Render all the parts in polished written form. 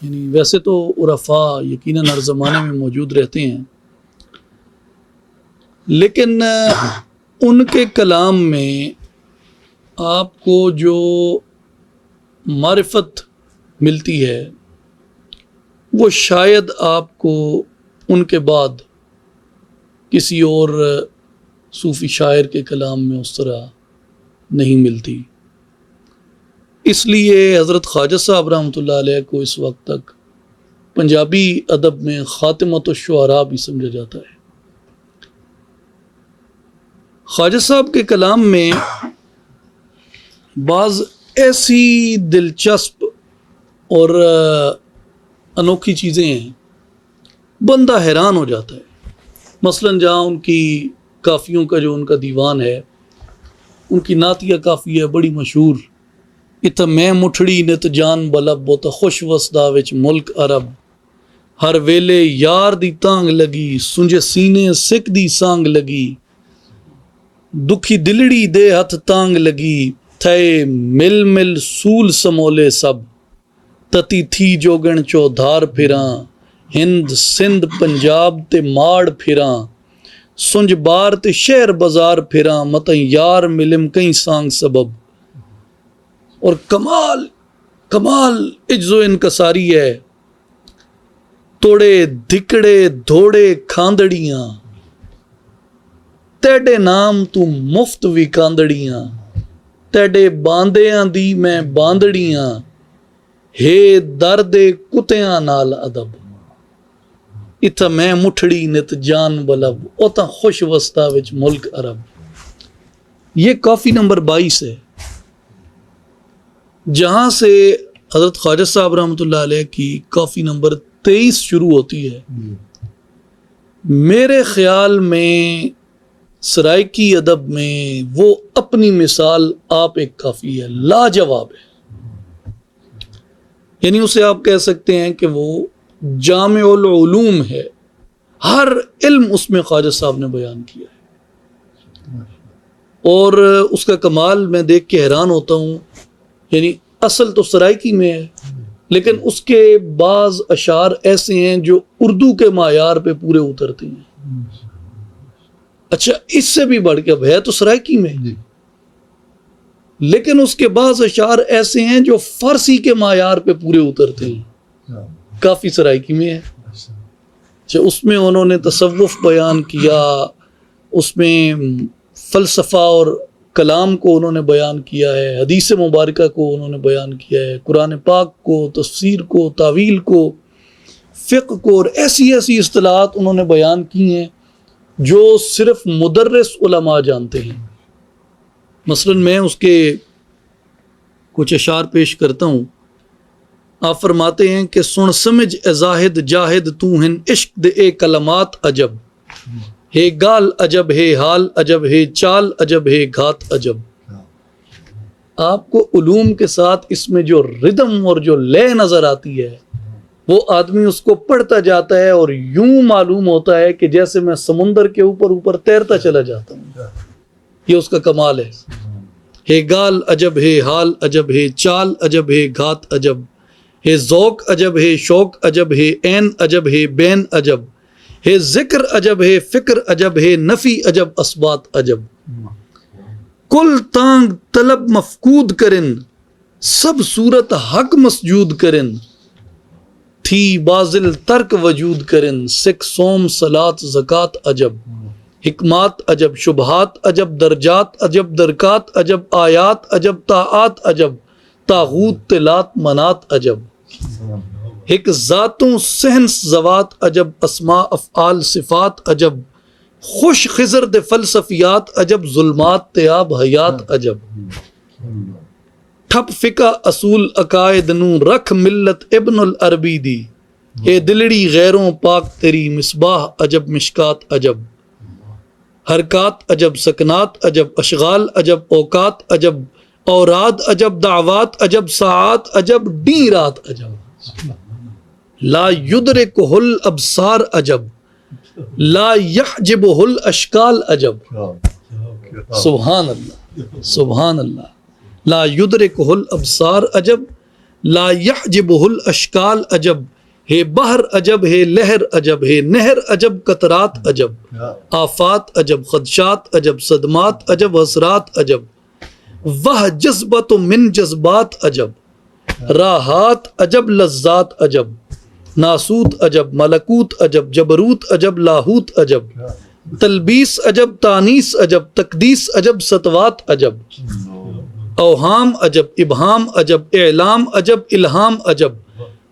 یعنی ویسے تو عرفاء یقیناً ہر زمانے میں موجود رہتے ہیں، لیکن ان کے کلام میں آپ کو جو معرفت ملتی ہے وہ شاید آپ کو ان کے بعد کسی اور صوفی شاعر کے کلام میں اس طرح نہیں ملتی۔ اس لیے حضرت خواجہ صاحب رحمۃ اللہ علیہ کو اس وقت تک پنجابی ادب میں خاتمۃ الشعراء بھی سمجھا جاتا ہے۔ خواجہ صاحب کے کلام میں بعض ایسی دلچسپ اور انوکھی چیزیں ہیں، بندہ حیران ہو جاتا ہے۔ مثلاً جہاں ان کی کافیوں کا جو ان کا دیوان ہے، ان کی نعتیہ کافی ہے بڑی مشہور، اتھا میں مٹھڑی نت جان بلب بوتا خوش وسدا وچ ملک عرب، ہر ویلے یار دی تانگ لگی سنجے سینے سکھ دی سانگ لگی، دکھی دلڑی دے ہتھ تانگ لگی تھے مل مل سول سمولے سب، تتی تھی جوگن چودھار پھراں ہند سندھ پنجاب تے ماڑ پھراں، سنج بار تے شہر بازار پھراں متیں یار ملم کئی سانگ سبب۔ اور کمال عجز و انکساری ہے، توڑے دھکڑے دھوڑے کھاندڑیاں تیڈے نام تو مفت وی کاندڑیاں، تیڈے باندیاں دی میں باندڑیاں ہے دردے کتیاں نال ادب، اتھا میں مٹھڑی نت جان بلب اوتا خوش وستا وچ ملک عرب۔ یہ کافی نمبر 22 ہے، جہاں سے حضرت خواجہ صاحب رحمۃ اللہ علیہ کی کافی نمبر 23 شروع ہوتی ہے۔ میرے خیال میں سرائکی ادب میں وہ اپنی مثال آپ ایک کافی ہے، لاجواب ہے، یعنی اسے آپ کہہ سکتے ہیں کہ وہ جامع العلوم ہے، ہر علم اس میں خواجہ صاحب نے بیان کیا ہے، اور اس کا کمال میں دیکھ کے حیران ہوتا ہوں۔ یعنی اصل تو سرائکی میں ہے، لیکن اس کے بعض اشعار ایسے ہیں جو اردو کے معیار پہ پورے اترتے ہیں۔ اچھا، اس سے بھی بڑھ کے اب ہے تو سرائکی میں، لیکن اس کے بعض اشعار ایسے ہیں جو فارسی کے معیار پہ پورے اترتے ہیں، کافی سرائکی میں ہے۔ اچھا، اس میں انہوں نے تصوف بیان کیا، اس میں فلسفہ اور کلام کو انہوں نے بیان کیا ہے، حدیث مبارکہ کو انہوں نے بیان کیا ہے، قرآن پاک کو، تفسیر کو، تاویل کو، فقہ کو، اور ایسی ایسی اصطلاحات انہوں نے بیان کی ہیں جو صرف مدرس علماء جانتے ہیں۔ مثلا میں اس کے کچھ اشعار پیش کرتا ہوں۔ آپ فرماتے ہیں کہ سن سمجھ اے زاہد جاہد تو ہن عشق دے اے کلمات عجب، ہے گال عجب ہے حال عجب ہے چال عجب ہے گھات عجب۔ آپ کو علوم کے ساتھ اس میں جو ردم اور جو لے نظر آتی ہے، وہ آدمی اس کو پڑھتا جاتا ہے اور یوں معلوم ہوتا ہے کہ جیسے میں سمندر کے اوپر تیرتا چلا جاتا ہوں۔ یہ اس کا کمال ہے گال عجب ہے حال عجب ہے چال عجب ہے گھات عجب، ہے ذوق عجب ہے شوق عجب ہے عین عجب ہے بین عجب، ہے ذکر عجب ہے فکر عجب ہے نفی عجب اثبات عجب، کل تانگ طلب مفقود کرن سب صورت حق مسجود کرن، تھی بازل ترک وجود کرن سکھ سوم صلات زکات عجب، حکمات عجب شبہات عجب درجات عجب درکات عجب آیات عجب طاعات عجب طاغوت تلات منات عجب، ایک ذاتوں سہنس زوات عجب اسماء افعال صفات عجب، خوش خضر دے فلسفیات عجب ظلمات تیاب حیات عجب، ٹھپ فقہ اصول عقائد نو رکھ ملت ابن العربی دی، اے دلڑی غیروں پاک تیری مصباح عجب مشکات عجب، حرکات عجب سکنات عجب اشغال عجب اوقات عجب اوراد عجب دعوات عجب ساعات عجب ڈی رات عجب، لا یدرکہ الابصار عجب لا یحجبہ الاشکال عجب۔ سبحان اللہ سبحان اللہ، لا یدرکہ الابصار عجب لا یحجبہ الاشکال عجب، ہے بحر عجب ہے لہر عجب، ہے نہر عجب قطرات عجب، آفات عجب خدشات عجب، صدمات عجب حسرات عجب، وہ جذبۃ من جذبات عجب، راحات عجب لذات عجب، ناسوت عجب ملکوت عجب، جبروت عجب لاہوت عجب، تلبیس عجب تانیس عجب، تقدیس عجب سطوات عجب، اوہام عجب ابہام عجب، اعلام عجب الہام عجب،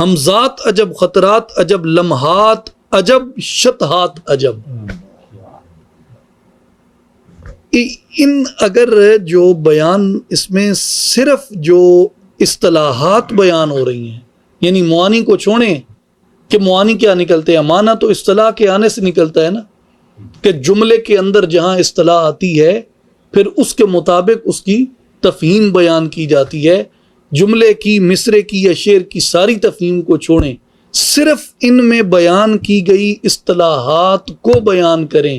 حمزات عجب خطرات عجب، لمحات عجب شطحات عجب۔ ان اگر جو بیان اس میں صرف جو اصطلاحات بیان ہو رہی ہیں، یعنی معانی کو چھوڑیں کہ معانی کیا نکلتے ہیں، معنی تو اصطلاح کے آنے سے نکلتا ہے نا، کہ جملے کے اندر جہاں اصطلاح آتی ہے پھر اس کے مطابق اس کی تفہیم بیان کی جاتی ہے۔ جملے کی، مصرے کی یا شعر کی ساری تفہیم کو چھوڑیں، صرف ان میں بیان کی گئی اصطلاحات کو بیان کریں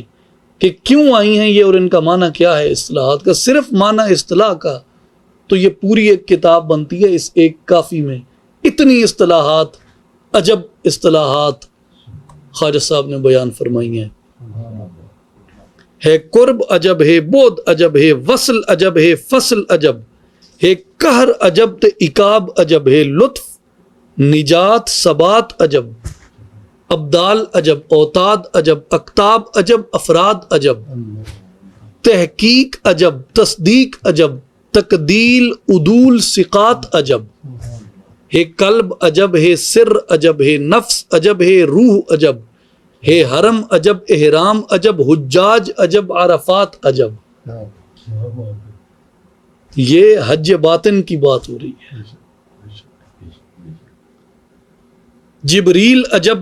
کہ کیوں آئی ہیں یہ اور ان کا معنی کیا ہے، اصطلاحات کا صرف معنی اصطلاح کا، تو یہ پوری ایک کتاب بنتی ہے اس ایک کافی میں۔ اتنی اصطلاحات، عجب اصطلاحات خواجہ صاحب نے بیان فرمائی ہیں۔ ہے قرب عجب ہے بعد عجب ہے وصل عجب ہے فصل عجب، ہے قہر عجب تے عقاب عجب، ہے لطف نجات ثبات عجب، ابدال عجب اوتاد عجب، اقطاب عجب افراد عجب، تحقیق عجب تصدیق عجب، تقدیل عدول ثقات عجب، ہے قلب عجب ہے سر عجب، ہے نفس عجب ہے روح عجب، ہے حرم عجب احرام عجب، حجاج عجب عرفات عجب۔ یہ حج باطن کی بات ہو رہی ہے۔ جبریل عجب،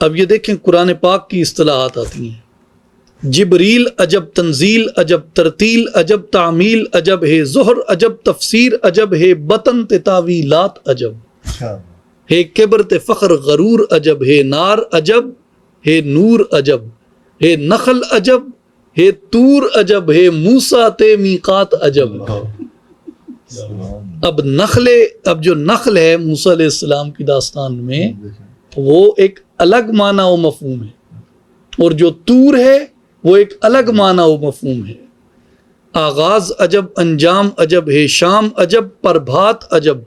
اب یہ دیکھیں قرآن پاک کی اصطلاحات آتی ہیں۔ جبریل عجب تنزیل عجب، ترتیل عجب تعمیل عجب، ہے ظہر عجب تفسیر عجب، ہے بطن تے تاویلات عجب، ہے کبر تے فخر غرور عجب، ہے نار عجب ہے نور عجب، ہے نخل عجب ہے طور عجب، ہے موسیٰ تے میقات عجب۔ اب جو نخل ہے موسیٰ علیہ السلام کی داستان میں وہ ایک الگ معنی و مفہوم ہے، اور جو طور ہے وہ ایک الگ معنی و مفہوم ہے۔ آغاز عجب انجام عجب، ہے شام عجب پربھات عجب،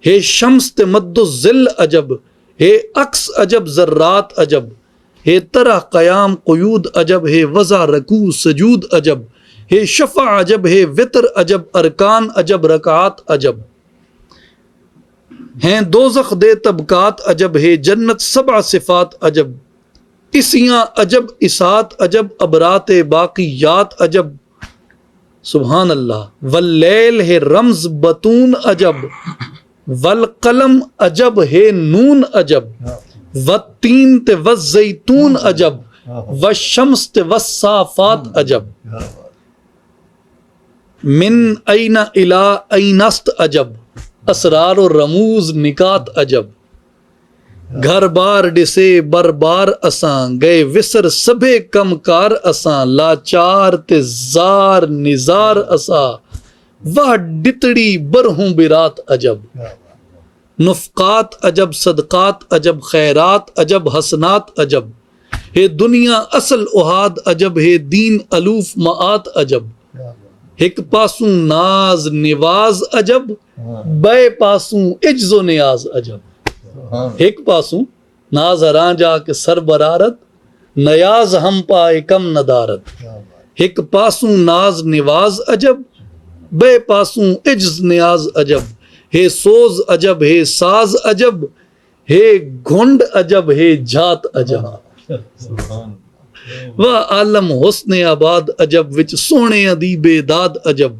ہے شمس تے مد الظل عجب، ہے عکس عجب ذرات عجب، ہے طرح قیام قیود عجب، ہے وضع رکوع سجود عجب، ہے شفع عجب، ہے وتر عجب ارکان عجب رکعات عجب، ہیں دوزخ دے طبقات عجب، ہے جنت سبع صفات عجب، اسیاں عجب اسات عجب ابرات باقیات عجب، سبحان اللہ۔ واللیل ہے رمز بطون عجب، والقلم عجب ہے نون عجب، والتین تے والزیتون عجب، والشمس تے والصافات عجب، من این الی اینست عجب، اسرار و رموز نکات عجب، گھر بار ڈسے بربار اساں، گئے وسر سبے کم کار اساں، لاچار تے زار نزار اساں، وہ ڈتڑی برہوں برات عجب، نفقات عجب صدقات عجب، خیرات عجب حسنات عجب، ہے دنیا اصل احاد عجب، ہے دین الوف معات عجب، ایک پاسوں ناز نواز عجب، بے پاسوں عجز و نیاز عجب، ایک پاسوں ناز ہراں جا کے سر برارت، نیاز ہم پائے کم ندارت، ایک پاسوں ناز نواز عجب، بے پاسوں عجز نیاز عجب، ہے سوز عجب ہے ساز عجب، ہے گھنڈ عجب ہے جھات عجب، و عالم حسن آباد عجب، وچ سونے ادیب داد عجب،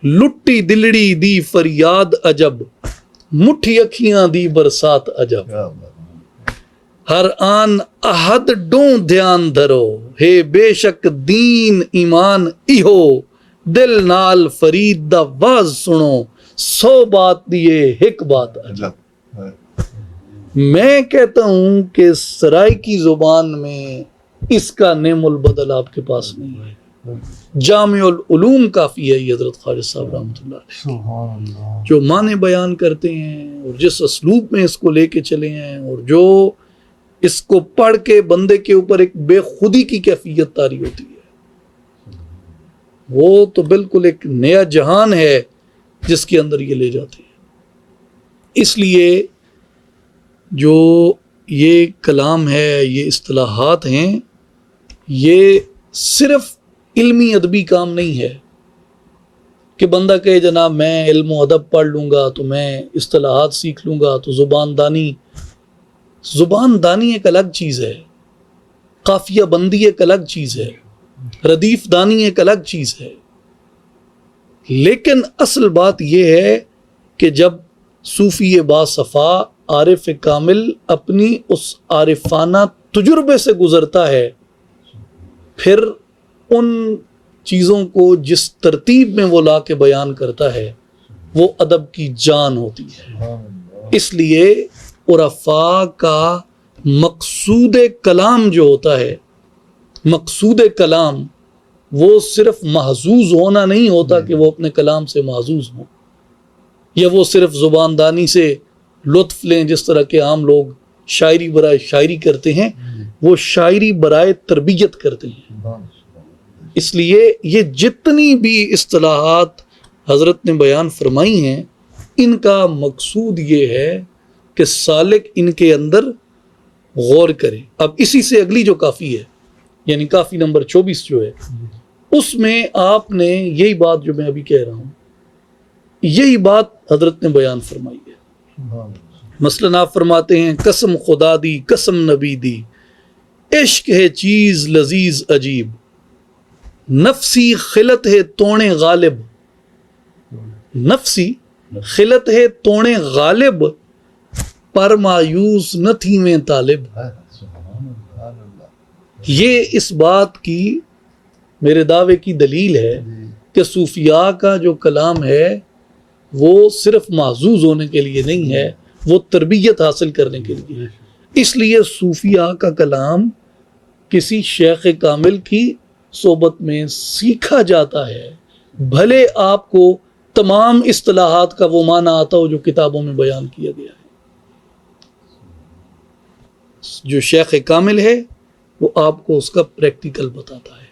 لٹی دلڑی دی فریاد عجب، مٹھی اکھیاں دی برسات عجب، ہر آن احد ڈوں دھیان دھرو، ہے بے شک دین ایمان ایہو، دل نال فرید دا واز سنو، 100 بات دیے ایک بات عجب۔ میں کہتا ہوں کہ سرائیکی زبان میں اس کا نعم البدل آپ کے پاس نہیں ہے۔ جامع العلوم کافی ہے یہ حضرت خواجہ صاحب رحمۃ اللہ علیہ سبحان اللہ. جو معنی بیان کرتے ہیں اور جس اسلوب میں اس کو لے کے چلے ہیں اور جو اس کو پڑھ کے بندے کے اوپر ایک بے خودی کی کیفیت طاری ہوتی ہے، وہ تو بالکل ایک نیا جہان ہے جس کے اندر یہ لے جاتے ہیں. اس لیے جو یہ کلام ہے، یہ اصطلاحات ہیں، یہ صرف علمی ادبی کام نہیں ہے کہ بندہ کہے جناب میں علم و ادب پڑھ لوں گا تو میں اصطلاحات سیکھ لوں گا تو زبان دانی ایک الگ چیز ہے، قافیہ بندی ایک الگ چیز ہے، ردیف دانی ایک الگ چیز ہے. لیکن اصل بات یہ ہے کہ جب صوفی باصفا عارف کامل اپنی اس عارفانہ تجربے سے گزرتا ہے، پھر ان چیزوں کو جس ترتیب میں وہ لا کے بیان کرتا ہے وہ ادب کی جان ہوتی ہے. اس لیے عرفاء کا مقصود کلام جو ہوتا ہے، مقصود کلام وہ صرف محظوظ ہونا نہیں ہوتا کہ وہ اپنے کلام سے محظوظ ہوں، یا وہ صرف زبان دانی سے لطف لیں جس طرح کے عام لوگ شاعری برائے شاعری کرتے ہیں، وہ شاعری برائے تربیت کرتے ہیں. اس لیے یہ جتنی بھی اصطلاحات حضرت نے بیان فرمائی ہیں، ان کا مقصود یہ ہے کہ سالک ان کے اندر غور کرے. اب اسی سے اگلی جو کافی ہے، یعنی کافی نمبر 24 جو ہے، اس میں آپ نے یہی بات جو میں ابھی کہہ رہا ہوں، یہی بات حضرت نے بیان فرمائی ہے. مثلاً آپ فرماتے ہیں قسم خدا دی قسم نبی دی، عشق ہے چیز لذیذ عجیب، نفسی خلت ہے توڑے غالب، نفسی خلت ہے توڑے غالب، پر مایوس نہ تھی میں طالب. یہ اس بات کی میرے دعوے کی دلیل ہے کہ صوفیاء کا جو کلام ہے وہ صرف محظوظ ہونے کے لیے نہیں ہے، وہ تربیت حاصل کرنے کے لیے ہے. اس لیے صوفیاء کا کلام کسی شیخ کامل کی صحبت میں سیکھا جاتا ہے، بھلے آپ کو تمام اصطلاحات کا وہ معنی آتا ہو جو کتابوں میں بیان کیا گیا ہے. جو شیخ کامل ہے وہ آپ کو اس کا پریکٹیکل بتاتا ہے.